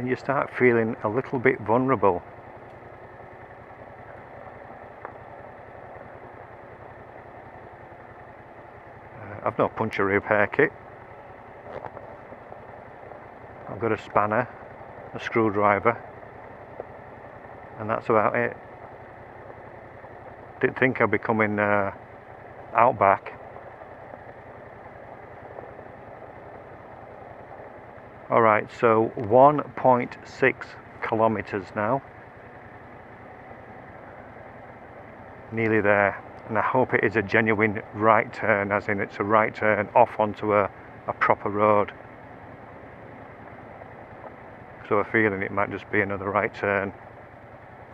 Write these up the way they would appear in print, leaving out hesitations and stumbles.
and you start feeling a little bit vulnerable. I've no puncture repair kit. I've got a spanner, a screwdriver, and that's about it. Didn't think I'd be coming outback. Alright, so 1.6 kilometers now. Nearly there. And I hope it is a genuine right turn, as in it's a right turn off onto a proper road. So a feeling it might just be another right turn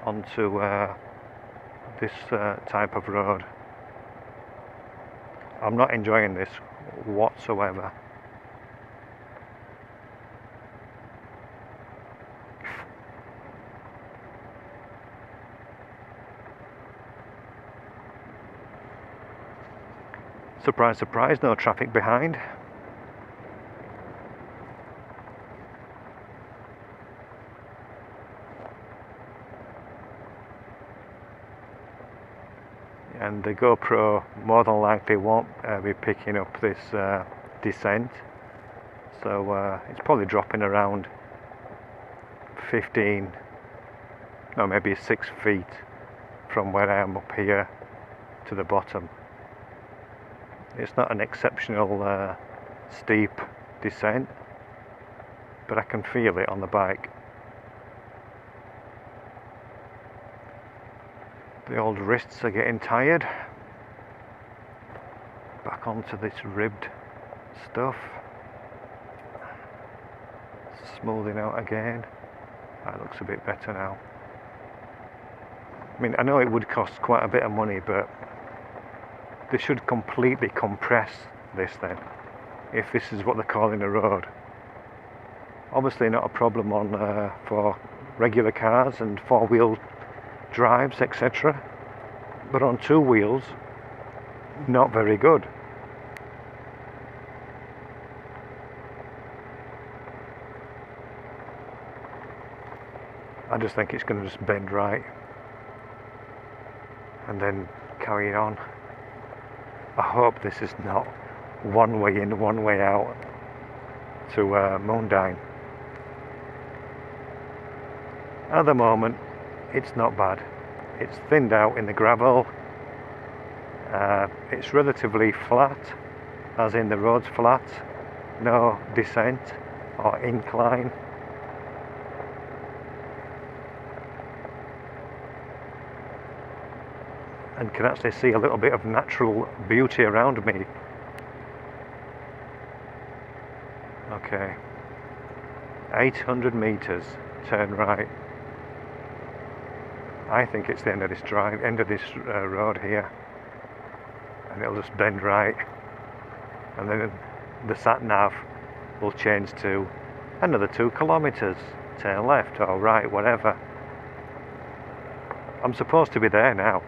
onto this type of road. I'm not enjoying this whatsoever. Surprise, surprise, no traffic behind. And the GoPro more than likely won't be picking up this descent, so it's probably dropping around 15, no, maybe 6 feet from where I am up here to the bottom. It's not an exceptional steep descent, but I can feel it on the bike. The old wrists are getting tired. Back onto this ribbed stuff. Smoothing out again. That looks a bit better now. I mean, I know it would cost quite a bit of money, but they should completely compress this then, if this is what they're calling a road. Obviously not a problem on for regular cars and four-wheel drives, etc. But on two wheels, not very good. I just think it's going to just bend right and then carry on. I hope this is not one way in, one way out to Moondyne. At the moment, it's not bad. It's thinned out in the gravel. It's relatively flat, as in the road's flat. No descent or incline. And can actually see a little bit of natural beauty around me. Okay, 800 meters, turn right. I think it's the end of this road here, and it'll just bend right, and then the sat nav will change to another 2 kilometers, turn left or right, whatever. I'm supposed to be there now.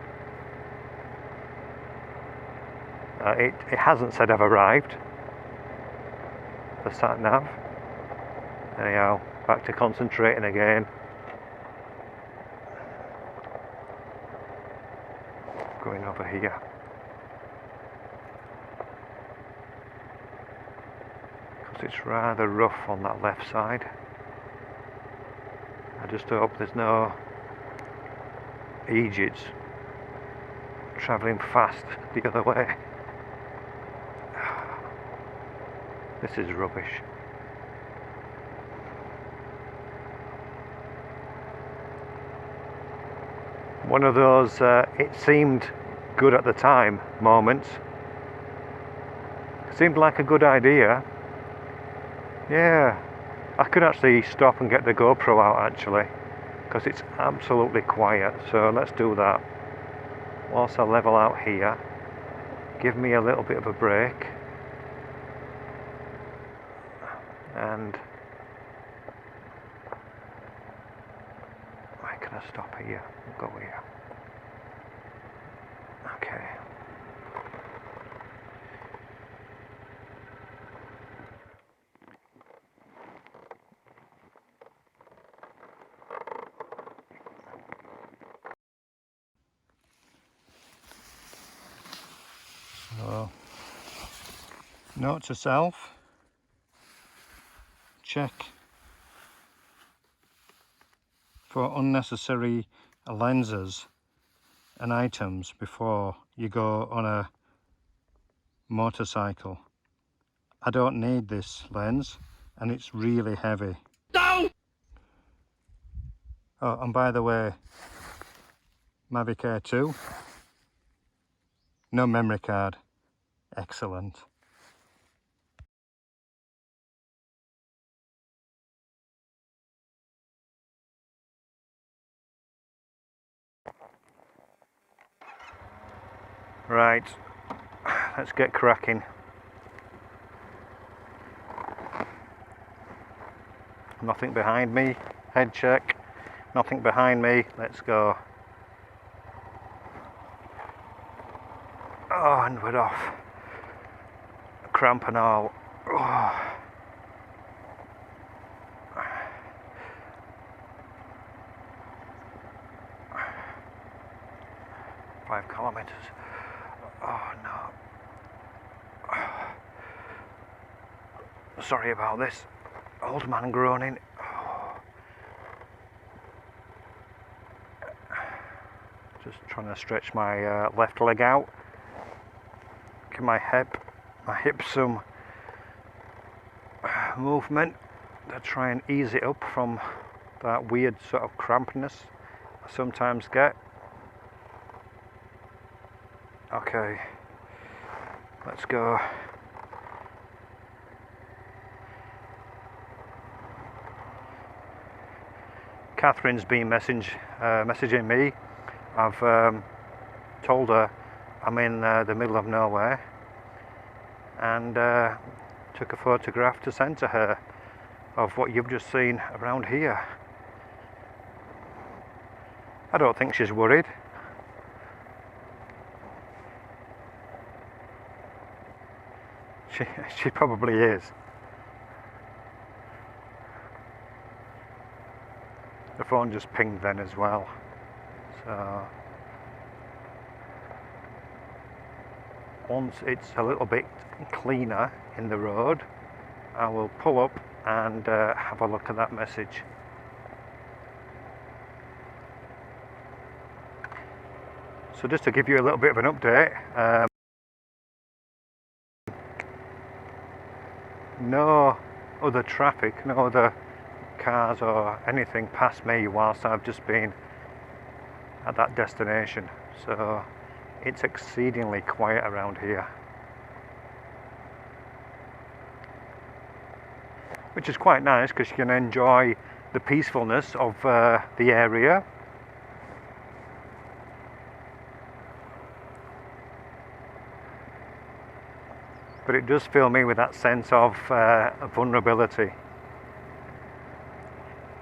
It hasn't said I've arrived, the sat nav. Anyhow, back to concentrating again. Going over here. Because it's rather rough on that left side. I just hope there's no Egypts travelling fast the other way. This is rubbish. One of those it seemed good at the time moments. Seemed like a good idea. Yeah, I could actually stop and get the GoPro out actually, because it's absolutely quiet. So let's do that. Whilst I level out here, give me a little bit of a break. And where can I stop here? We'll go here. Okay. So, note to self, check for unnecessary lenses and items before you go on a motorcycle. I don't need this lens and it's really heavy. No! Oh, and by the way, Mavic Air 2, no memory card, excellent. Right, let's get cracking. Nothing behind me, head check, nothing behind me, let's go. Oh, and we're off. Cramp and all. Oh. 5 kilometers. Oh no. Sorry about this. Old man groaning. Just trying to stretch my left leg out. Give my hip some movement to try and ease it up from that weird sort of crampness I sometimes get. Okay, let's go. Catherine's been messaging me. I've told her I'm in the middle of nowhere and took a photograph to send to her of what you've just seen around here. I don't think she's worried. She probably is. The phone just pinged then as well. So once it's a little bit cleaner in the road, I will pull up and have a look at that message. So just to give you a little bit of an update, no other traffic, no other cars or anything past me whilst I've just been at that destination, so it's exceedingly quiet around here, which is quite nice because you can enjoy the peacefulness of the area. But it does fill me with that sense of vulnerability.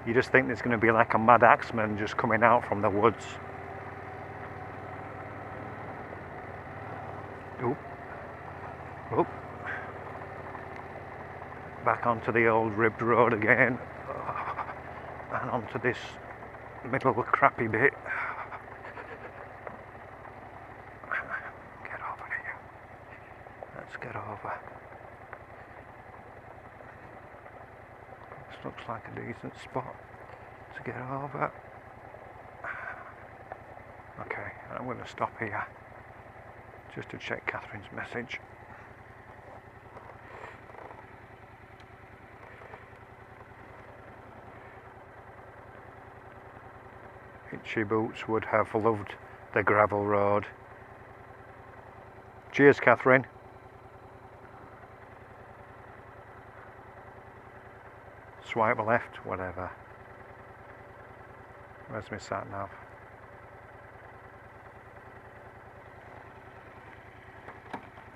You just think there's going to be like a mad axeman just coming out from the woods. Oop. Oop. Back onto the old ribbed road again. And onto this middle crappy bit. Get over here. Let's get over. This looks like a decent spot to get over. Okay, I'm going to stop here just to check Catherine's message. Itchy Boots would have loved the gravel road. Cheers, Catherine. Swipe left, whatever. Where's my sat nav?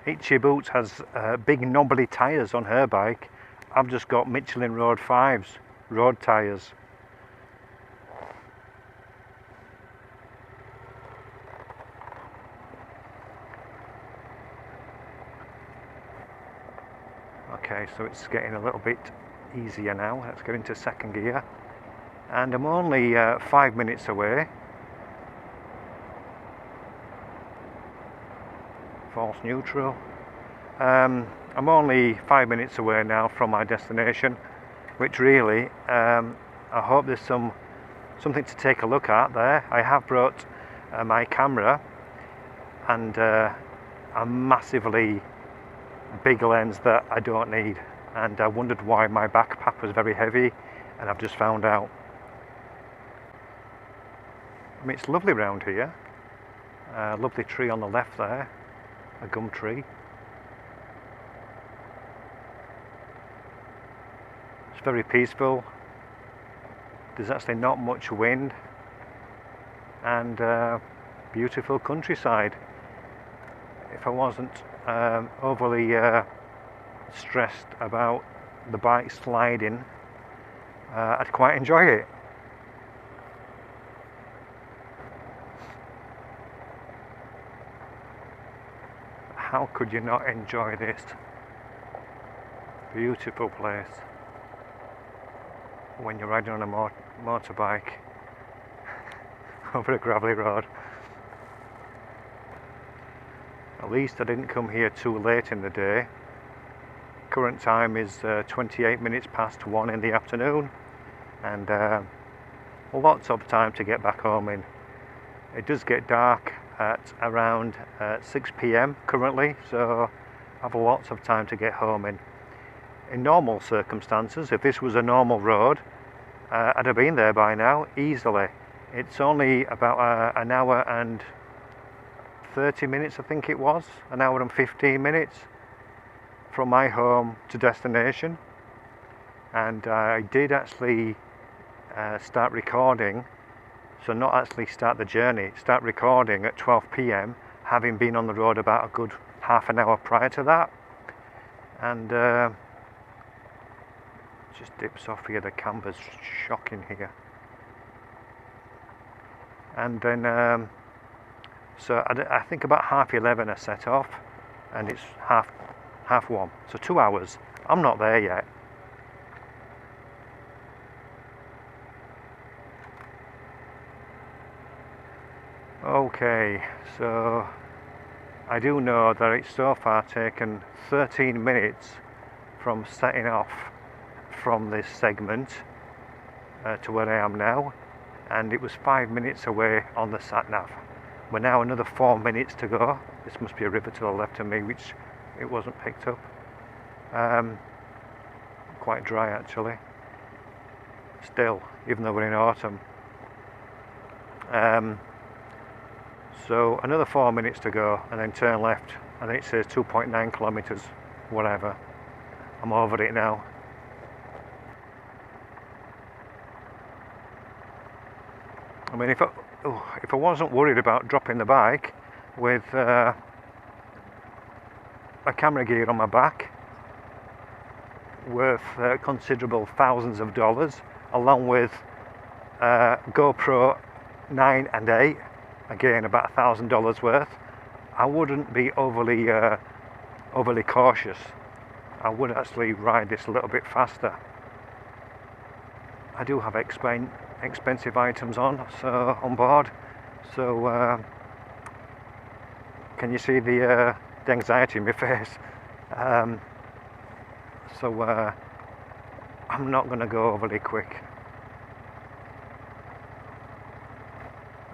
Itchy Boots has big knobbly tyres on her bike. I've just got Michelin Road 5s, road tyres. Okay, so it's getting a little bit easier now. Let's get into second gear. And I'm only 5 minutes away. False course neutral. I'm only 5 minutes away now from my destination, which really, I hope there's something to take a look at there. I have brought my camera and a massively big lens that I don't need, and I wondered why my backpack was very heavy, and I've just found out. I mean, it's lovely round here. Lovely tree on the left there, a gum tree. It's very peaceful. There's actually not much wind, and beautiful countryside. If I wasn't overly stressed about the bike sliding, I'd quite enjoy it. How could you not enjoy this beautiful place when you're riding on a motorbike over a gravelly road? At least I didn't come here too late in the day. Current time is 28 minutes past 1 in the afternoon, and lots of time to get back home in. It does get dark at around 6 p.m. currently, so I have lots of time to get home in. In normal circumstances, if this was a normal road, I'd have been there by now easily. It's only about an hour and 30 minutes, I think it was, an hour and 15 minutes from my home to destination, and I did actually start recording, so not actually start the journey, start recording at 12 p.m, having been on the road about a good half an hour prior to that. And just dips off here, the camber's shocking here. And then so I think about 11:30 I set off, and it's half 1, so 2 hours. I'm not there yet. Okay, so I do know that it's so far taken 13 minutes from setting off from this segment to where I am now, and it was 5 minutes away on the sat-nav. We're now another 4 minutes to go. This must be a river to the left of me, which it wasn't picked up. Quite dry actually. Still, even though we're in autumn. So another 4 minutes to go, and then turn left, and then it says 2.9 kilometers, whatever. I'm over it now. I mean, if I wasn't worried about dropping the bike with a camera gear on my back worth considerable thousands of dollars, along with GoPro 9 and 8, again about $1,000 worth, I wouldn't be overly cautious. I would actually ride this a little bit faster. I do have expensive items on board, so can you see the anxiety in my face? So I'm not going to go overly quick.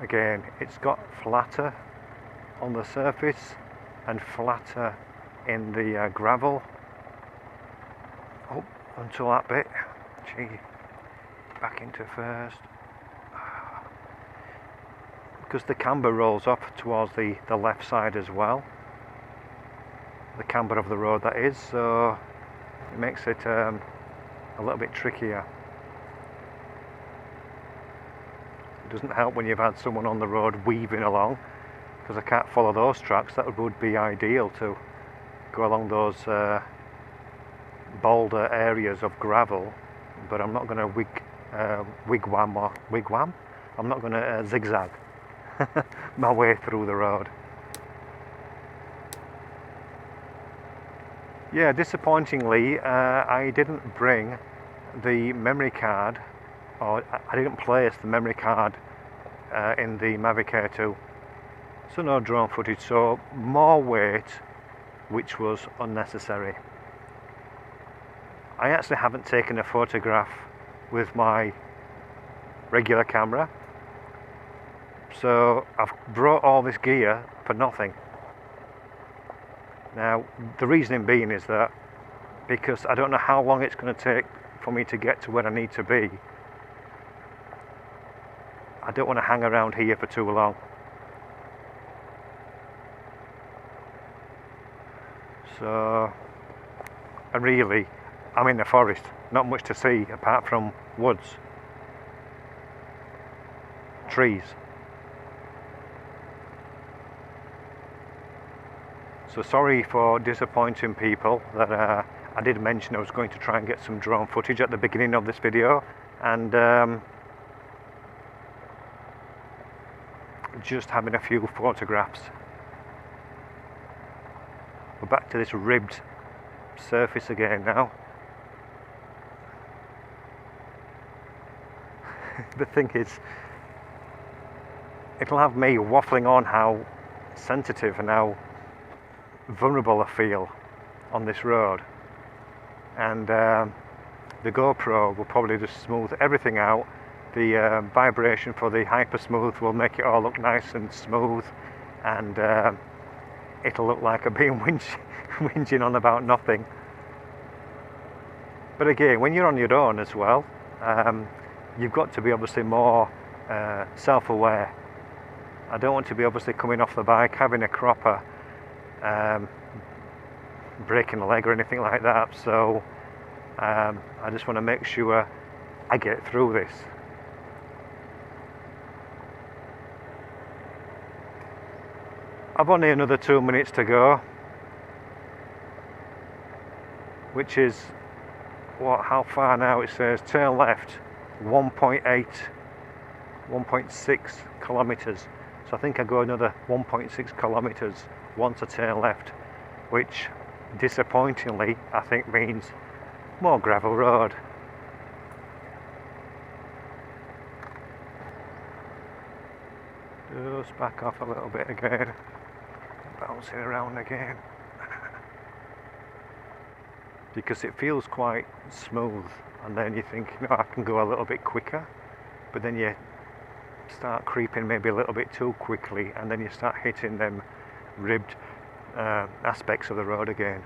Again, it's got flatter on the surface and flatter in the gravel. Oh, until that bit. Gee, back into first. Because the camber rolls up towards the left side as well. The camber of the road, that is, so it makes it a little bit trickier. It doesn't help when you've had someone on the road weaving along, because I can't follow those tracks. That would be ideal to go along those boulder areas of gravel, but I'm not going to wigwam. I'm not going to zigzag my way through the road. Yeah, disappointingly, I didn't bring the memory card, or I didn't place the memory card in the Mavic Air 2. So no drone footage, so more weight which was unnecessary. I actually haven't taken a photograph with my regular camera, so I've brought all this gear for nothing. Now, the reasoning being is that because I don't know how long it's going to take for me to get to where I need to be, I don't want to hang around here for too long. So, and really, I'm in the forest, not much to see apart from woods, trees. So sorry for disappointing people that I did mention I was going to try and get some drone footage at the beginning of this video, and just having a few photographs. We're back to this ribbed surface again now. The thing is, it'll have me waffling on how sensitive and how vulnerable I feel on this road, and the GoPro will probably just smooth everything out. The vibration for the hyper smooth will make it all look nice and smooth, and it'll look like I'm being whinging on about nothing. But again, when you're on your own as well, you've got to be obviously more self-aware. I don't want to be obviously coming off the bike, having a cropper, breaking a leg or anything like that, so I just want to make sure I get through this. I've only another 2 minutes to go, which is how far now? It says turn left 1.6 kilometers, so I think I go another 1.6 kilometers once I turn left, which disappointingly I think means more gravel road. Just back off a little bit again, bouncing around again, because it feels quite smooth, and then you think, no, I can go a little bit quicker, but then you start creeping maybe a little bit too quickly, and then you start hitting them ribbed aspects of the road again.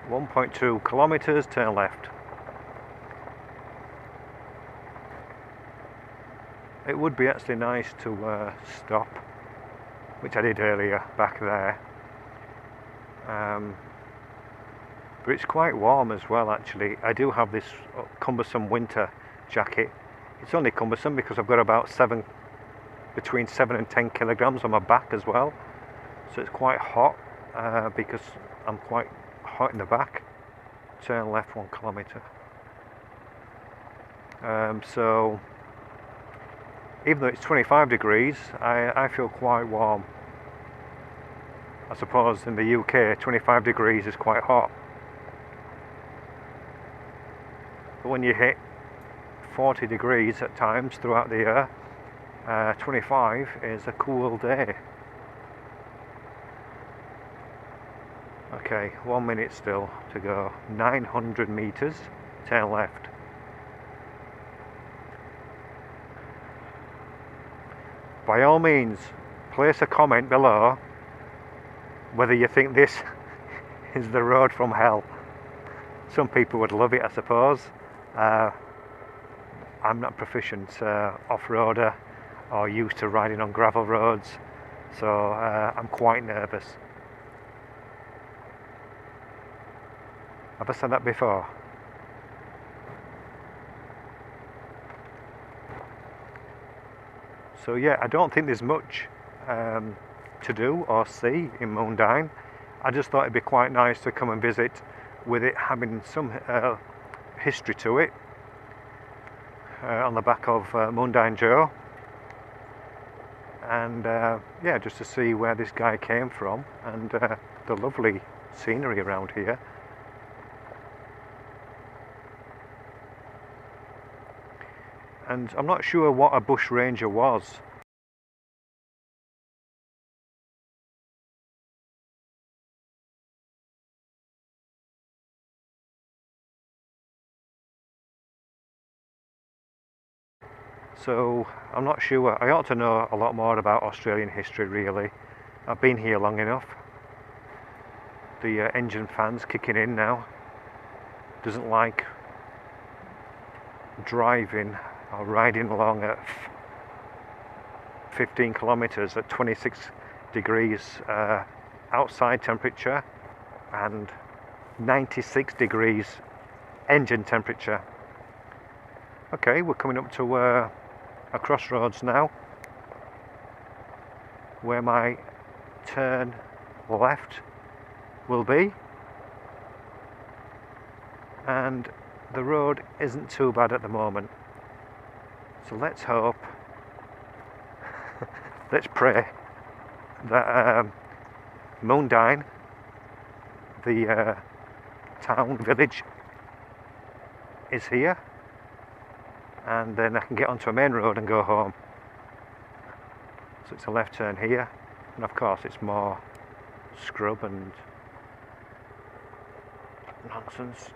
1.2 kilometers, turn left. It would be actually nice to stop, which I did earlier back there, but it's quite warm as well actually. I do have this cumbersome winter jacket. It's only cumbersome because I've got about between 7 and 10 kilograms on my back as well, so it's quite hot because I'm quite hot in the back. Turn left 1 kilometer. So even though it's 25 degrees, I feel quite warm. I suppose in the UK 25 degrees is quite hot, but when you hit 40 degrees at times throughout the year, 25 is a cool day. Okay, 1 minute still to go. 900 meters, turn left. By all means, place a comment below whether you think this is the road from hell. Some people would love it, I suppose. I'm not proficient off-roader or used to riding on gravel roads, so I'm quite nervous. Have I said that before? So yeah, I don't think there's much to do or see in Moondyne. I just thought it'd be quite nice to come and visit, with it having some history to it, on the back of Moondyne Joe, and yeah, just to see where this guy came from, and the lovely scenery around here. And I'm not sure what a bush ranger was. So I'm not sure. I ought to know a lot more about Australian history really. I've been here long enough. The engine fan's kicking in now. Doesn't like driving or riding along at 15 kilometers at 26 degrees outside temperature and 96 degrees engine temperature. Okay, we're coming up to a crossroads now where my turn left will be, and the road isn't too bad at the moment, so let's hope, let's pray that Moondyne, the town village, is here, and then I can get onto a main road and go home. So it's a left turn here, and of course it's more scrub and nonsense.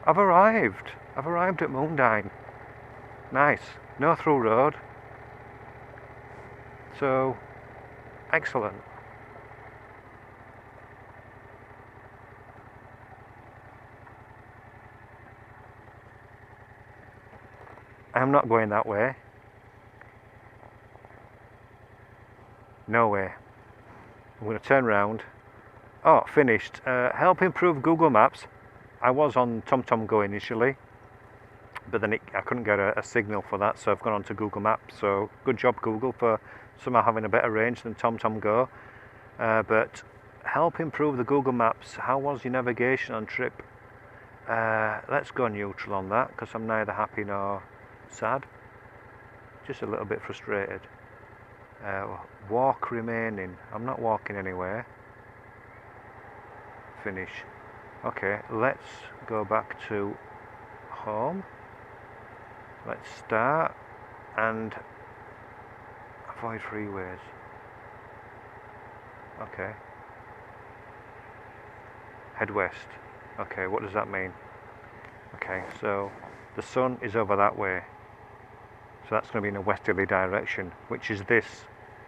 I've arrived at Moondyne. Nice, no through road, so excellent. I'm not going that way. No way. I'm going to turn around. Oh, finished. Help improve Google Maps. I was on TomTom Go initially, but then I couldn't get a signal for that, so I've gone on to Google Maps. So good job, Google, for somehow having a better range than TomTom Go. But help improve the Google Maps. How was your navigation on trip? Let's go neutral on that, because I'm neither happy nor sad. Just a little bit frustrated. Walk remaining. I'm not walking anywhere. Finish. Okay, let's go back to home. Let's start and avoid freeways. Okay. Head west. Okay, what does that mean? Okay, so the sun is over that way. So that's going to be in a westerly direction, which is this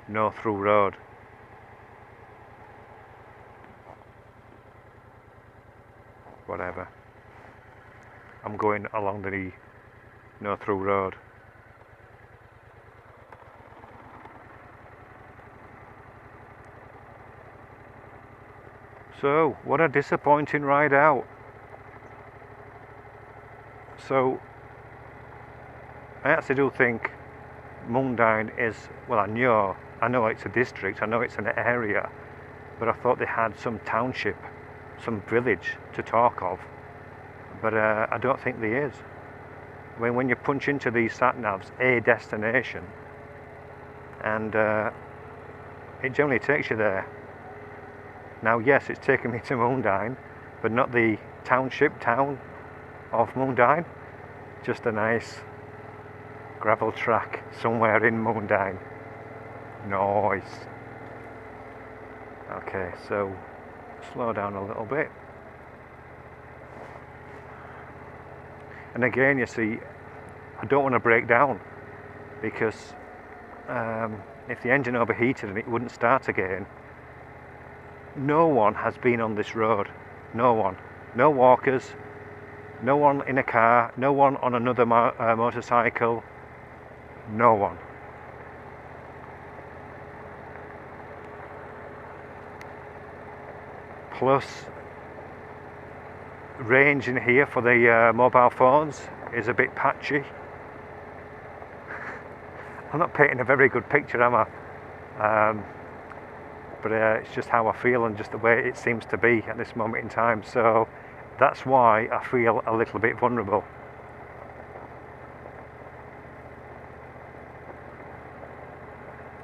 no through road. Whatever. I'm going along the no through road. So, what a disappointing ride out. So, I actually do think Moondyne is, well, I know it's a district, I know it's an area, but I thought they had some township, some village to talk of, but I don't think there is. When you punch into these sat-navs, a destination, and it generally takes you there. Now, yes, it's taken me to Moondyne, but not the township town of Moondyne, just a nice gravel track somewhere in Moondyne. Nice. Okay, so slow down a little bit. And again, you see, I don't want to break down, because if the engine overheated and it wouldn't start again, no one has been on this road. No one. No walkers, no one in a car, no one on another motorcycle, no one. Plus, range in here for the mobile phones is a bit patchy. I'm not painting a very good picture, am I? But it's just how I feel and just the way it seems to be at this moment in time. So that's why I feel a little bit vulnerable.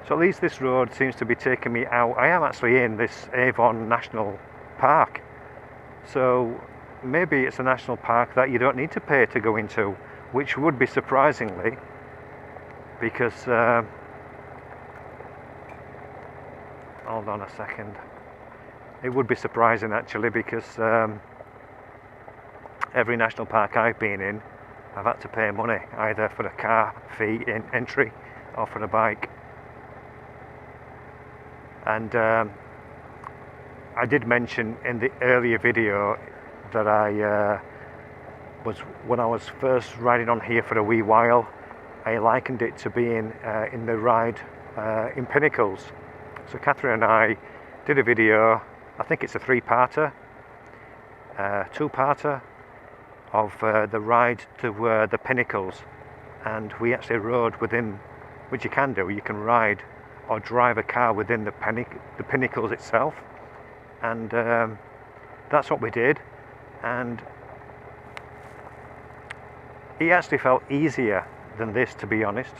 So at least this road seems to be taking me out. I am actually in this Avon National Park. So maybe it's a national park that you don't need to pay to go into, which would be surprisingly, because hold on a second. It would be surprising actually, because every national park I've been in, I've had to pay money either for a car fee in entry or for a bike. And I did mention in the earlier video that when I was first riding on here for a wee while, I likened it to being in the ride in Pinnacles. So Catherine and I did a video, I think it's a two-parter of the ride to the Pinnacles, and we actually rode within, which you can do, you can ride or drive a car within the Pinnacles itself, and that's what we did, and it actually felt easier than this, to be honest.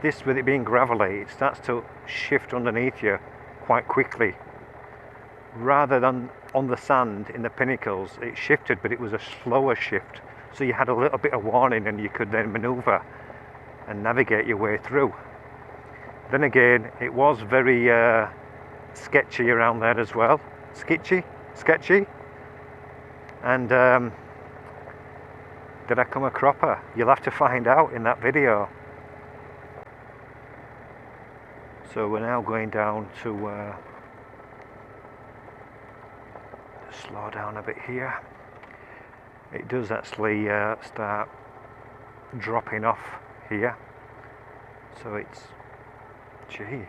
This, with it being gravelly, it starts to shift underneath you quite quickly. Rather than on the sand in the Pinnacles, it shifted, but it was a slower shift, so you had a little bit of warning and you could then manoeuvre and navigate your way through. Then again, it was very sketchy around there as well. Sketchy? And did I come a cropper? You'll have to find out in that video. So we're now going down to slow down a bit here. It does actually start dropping off here, so it's, gee,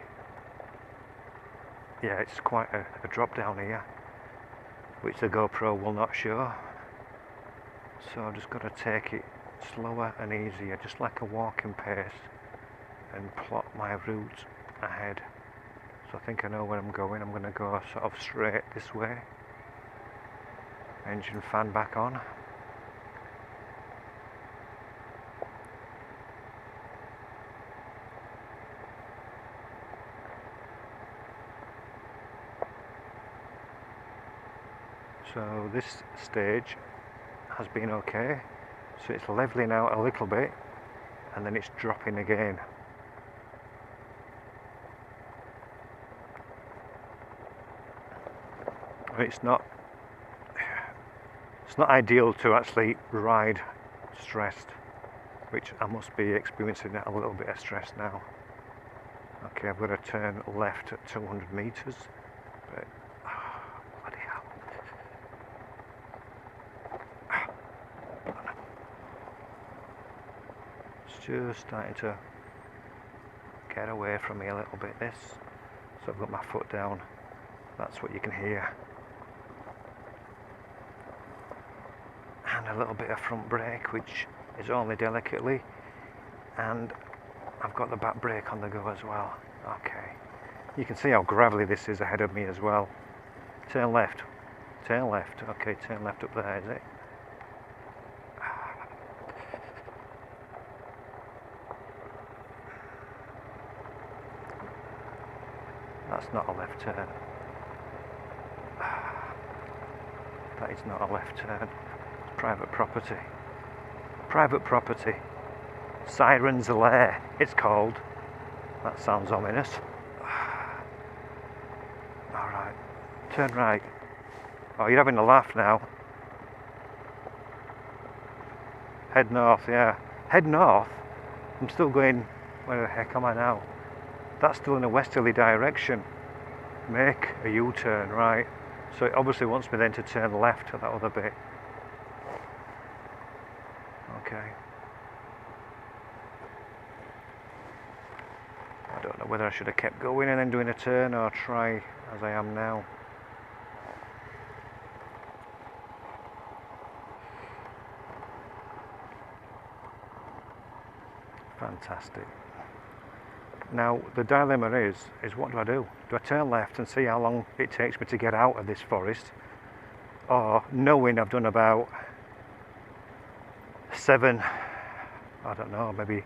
yeah, it's quite a drop down here, which the GoPro will not show. So I've just got to take it slower and easier, just like a walking pace, and plot my route ahead. So I think I know where I'm going. I'm going to go sort of straight this way. Engine fan back on. So this stage has been okay, so it's leveling out a little bit and then it's dropping again. It's not ideal to actually ride stressed, which I must be experiencing a little bit of stress now. Okay, I've got to turn left at 200 meters, but bloody hell. It's just starting to get away from me a little bit, this. So I've got my foot down. That's what you can hear. And a little bit of front brake, which is only delicately, and I've got the back brake on the go as well. Okay, you can see how gravelly this is ahead of me as well. Turn left, okay, turn left up there, is it? That's not a left turn. That is not a left turn. Private property. Private property. Siren's Lair, it's called. That sounds ominous. Alright, turn right. Oh, you're having a laugh now. Head north, yeah. Head north? I'm still going, where the heck am I now? That's still in a westerly direction. Make a U-turn, right. So it obviously wants me then to turn left at that other bit. Okay. I don't know whether I should have kept going and then doing a turn, or try as I am now. Fantastic. Now the dilemma is what do I do? Do I turn left and see how long it takes me to get out of this forest, or knowing I've done about 7, I don't know, maybe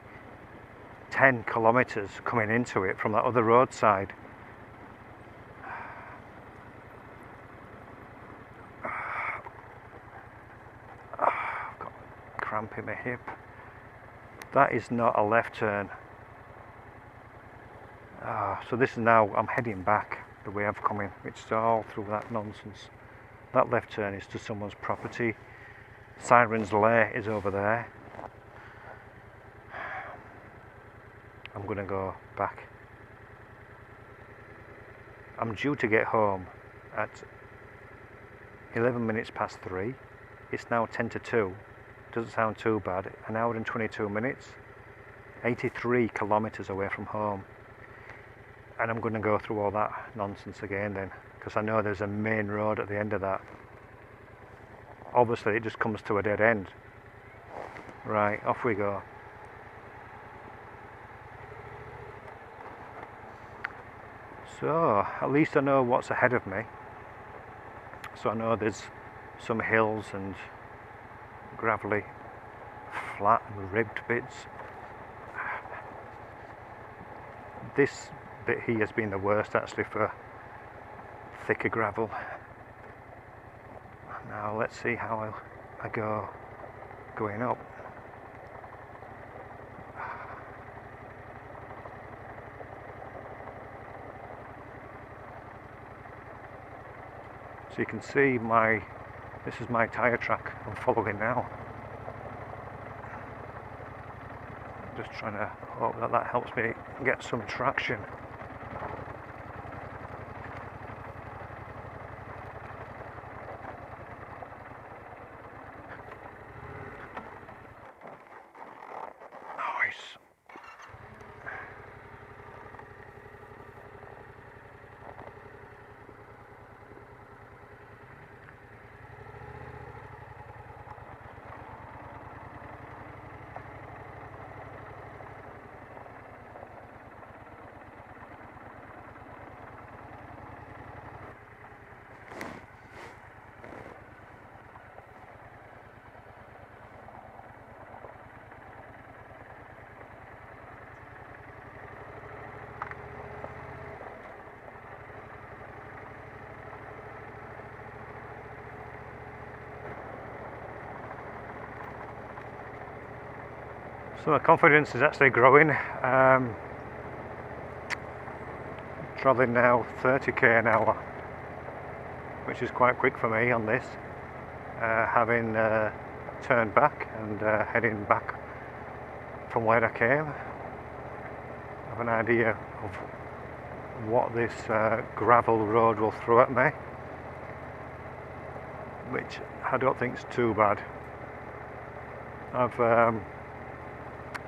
10 kilometers coming into it from that other roadside. I've got cramp in my hip. That is not a left turn. So this is now, I'm heading back. the way I've come in. It's all through that nonsense. That left turn is to someone's property. Siren's Lair is over there. I'm going to go back. I'm due to get home at 11 minutes past 3. It's now 10 to 2. Doesn't sound too bad. An hour and 22 minutes. 83 kilometres away from home. And I'm going to go through all that nonsense again then, because I know there's a main road at the end of that. Obviously it just comes to a dead end. Right, off we go. So, at least I know what's ahead of me. So I know there's some hills and gravelly, flat and ribbed bits. This bit here has been the worst actually for thicker gravel. Now let's see how I go going up. So you can see this is my tyre track I'm following now. Just trying to hope that helps me get some traction. Nice. So my confidence is actually growing. Travelling now 30k an hour, which is quite quick for me on this. Having turned back and heading back from where I came. I have an idea of what this gravel road will throw at me, which I don't think is too bad. I've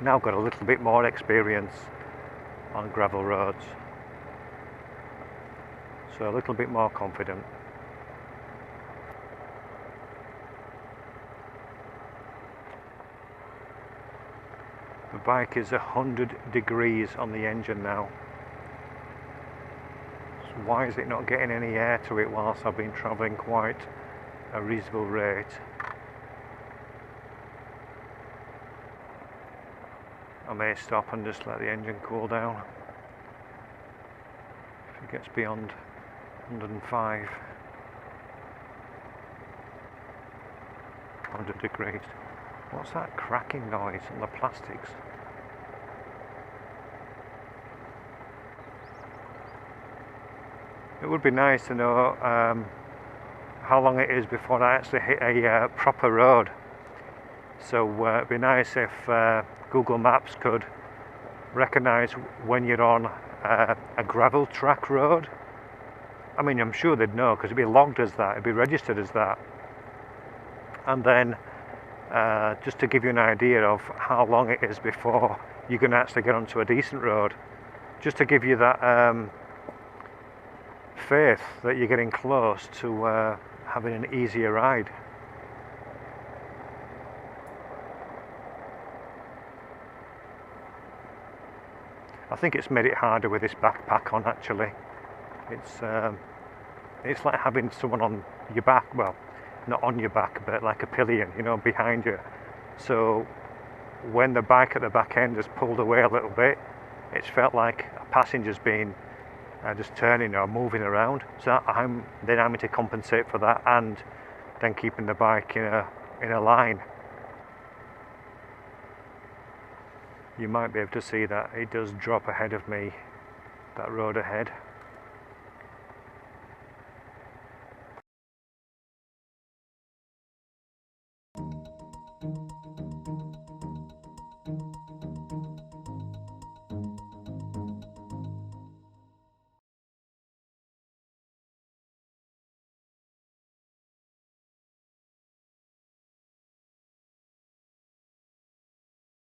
now got a little bit more experience on gravel roads, so a little bit more confident. The bike is 100 degrees on the engine now. So why is it not getting any air to it whilst I've been travelling quite a reasonable rate? I may stop and just let the engine cool down. If it gets beyond 105, 100 degrees. What's that cracking noise on the plastics? It would be nice to know how long it is before I actually hit a proper road. So it'd be nice if Google Maps could recognise when you're on a gravel track road. I mean, I'm sure they'd know because it'd be logged as that, it'd be registered as that. And then just to give you an idea of how long it is before you can actually get onto a decent road, just to give you that faith that you're getting close to having an easier ride. I think it's made it harder with this backpack on actually. It's like having someone on your back, well, not on your back, but like a pillion, you know, behind you. So when the bike at the back end has pulled away a little bit, it's felt like a passenger's been just turning or moving around. So I'm having to compensate for that and then keeping the bike in a line. You might be able to see that it does drop ahead of me, that road ahead.